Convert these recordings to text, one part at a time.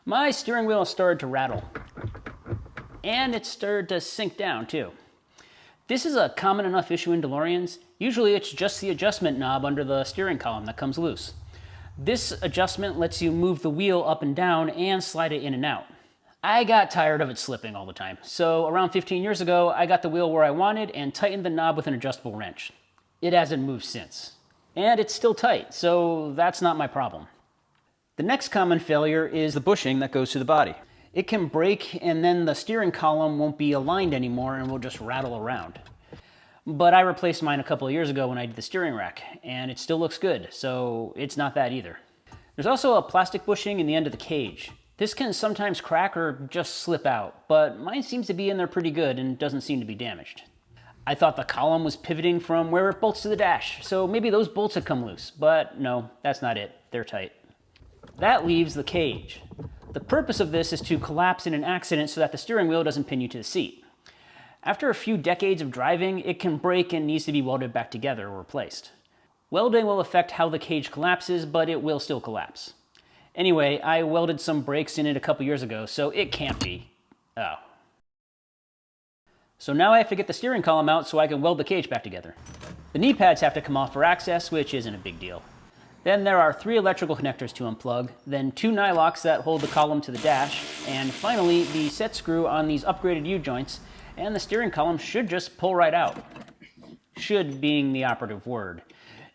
My steering wheel started to rattle. And it started to sink down too. This is a common enough issue in DeLorean's. Usually it's just the adjustment knob under the steering column that comes loose. This adjustment lets you move the wheel up and down and slide it in and out. I got tired of it slipping all the time, so around 15 years ago, I got the wheel where I wanted and tightened the knob with an adjustable wrench. It hasn't moved since. And it's still tight, so that's not my problem. The next common failure is the bushing that goes to the body. It can break and then the steering column won't be aligned anymore and will just rattle around. But I replaced mine a couple of years ago when I did the steering rack, and it still looks good, so it's not that either. There's also a plastic bushing in the end of the cage. This can sometimes crack or just slip out, but mine seems to be in there pretty good and doesn't seem to be damaged. I thought the column was pivoting from where it bolts to the dash, so maybe those bolts had come loose, but no, that's not it. They're tight. That leaves the cage. The purpose of this is to collapse in an accident so that the steering wheel doesn't pin you to the seat. After a few decades of driving, it can break and needs to be welded back together or replaced. Welding will affect how the cage collapses, but it will still collapse. Anyway, I welded some brakes in it a couple years ago, so it can't be. Oh. So now I have to get the steering column out so I can weld the cage back together. The knee pads have to come off for access, which isn't a big deal. Then there are 3 electrical connectors to unplug, then 2 nylocks that hold the column to the dash, and finally the set screw on these upgraded U-joints, and the steering column should just pull right out. Should being the operative word.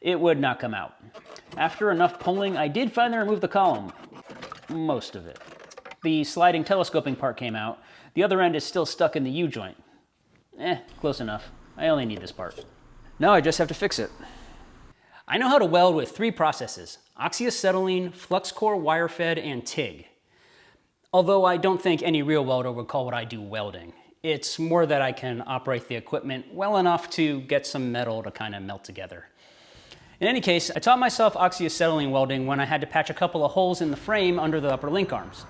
It would not come out. After enough pulling, I did finally remove the column. Most of it. The sliding telescoping part came out. The other end is still stuck in the U-joint. Close enough. I only need this part. Now I just have to fix it. I know how to weld with 3 processes: oxyacetylene, flux core wire fed, and TIG. Although I don't think any real welder would call what I do welding. It's more that I can operate the equipment well enough to get some metal to kind of melt together. In any case, I taught myself oxyacetylene welding when I had to patch a couple of holes in the frame under the upper link arms.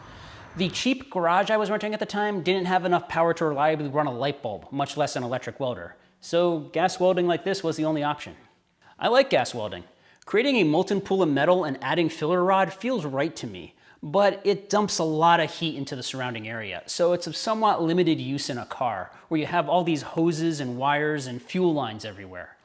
The cheap garage I was renting at the time didn't have enough power to reliably run a light bulb, much less an electric welder. So gas welding like this was the only option. I like gas welding. Creating a molten pool of metal and adding filler rod feels right to me, but it dumps a lot of heat into the surrounding area, so it's of somewhat limited use in a car, where you have all these hoses and wires and fuel lines everywhere.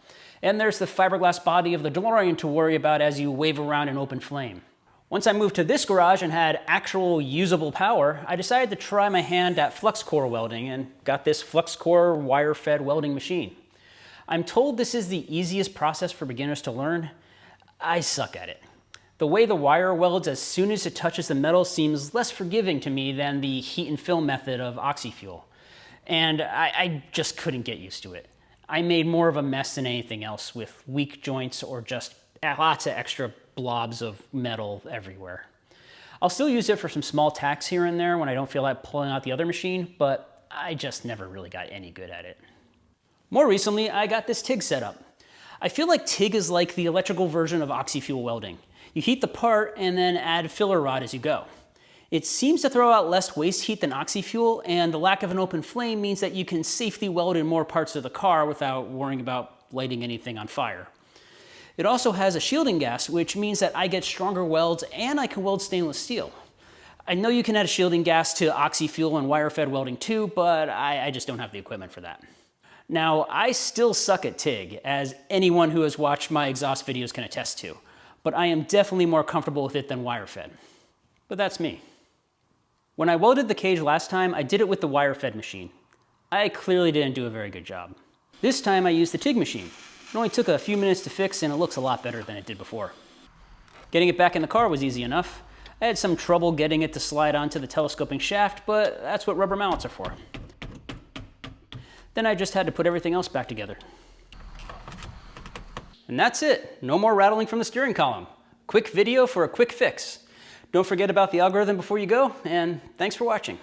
And there's the fiberglass body of the DeLorean to worry about as you wave around an open flame. Once I moved to this garage and had actual usable power, I decided to try my hand at flux core welding and got this flux core wire-fed welding machine. I'm told this is the easiest process for beginners to learn. I suck at it. The way the wire welds as soon as it touches the metal seems less forgiving to me than the heat and fill method of oxyfuel. And I just couldn't get used to it. I made more of a mess than anything else with weak joints or just lots of extra blobs of metal everywhere. I'll still use it for some small tacks here and there when I don't feel like pulling out the other machine, but I just never really got any good at it. More recently, I got this TIG set up. I feel like TIG is like the electrical version of oxyfuel welding. You heat the part and then add filler rod as you go. It seems to throw out less waste heat than oxyfuel, and the lack of an open flame means that you can safely weld in more parts of the car without worrying about lighting anything on fire. It also has a shielding gas, which means that I get stronger welds and I can weld stainless steel. I know you can add a shielding gas to oxyfuel and wire-fed welding too, but I just don't have the equipment for that. Now, I still suck at TIG, as anyone who has watched my exhaust videos can attest to, but I am definitely more comfortable with it than wire-fed. But that's me. When I welded the cage last time, I did it with the wire-fed machine. I clearly didn't do a very good job. This time I used the TIG machine. It only took a few minutes to fix and it looks a lot better than it did before. Getting it back in the car was easy enough. I had some trouble getting it to slide onto the telescoping shaft, but that's what rubber mallets are for. Then I just had to put everything else back together. And that's it. No more rattling from the steering column. Quick video for a quick fix. Don't forget about the algorithm before you go, and thanks for watching.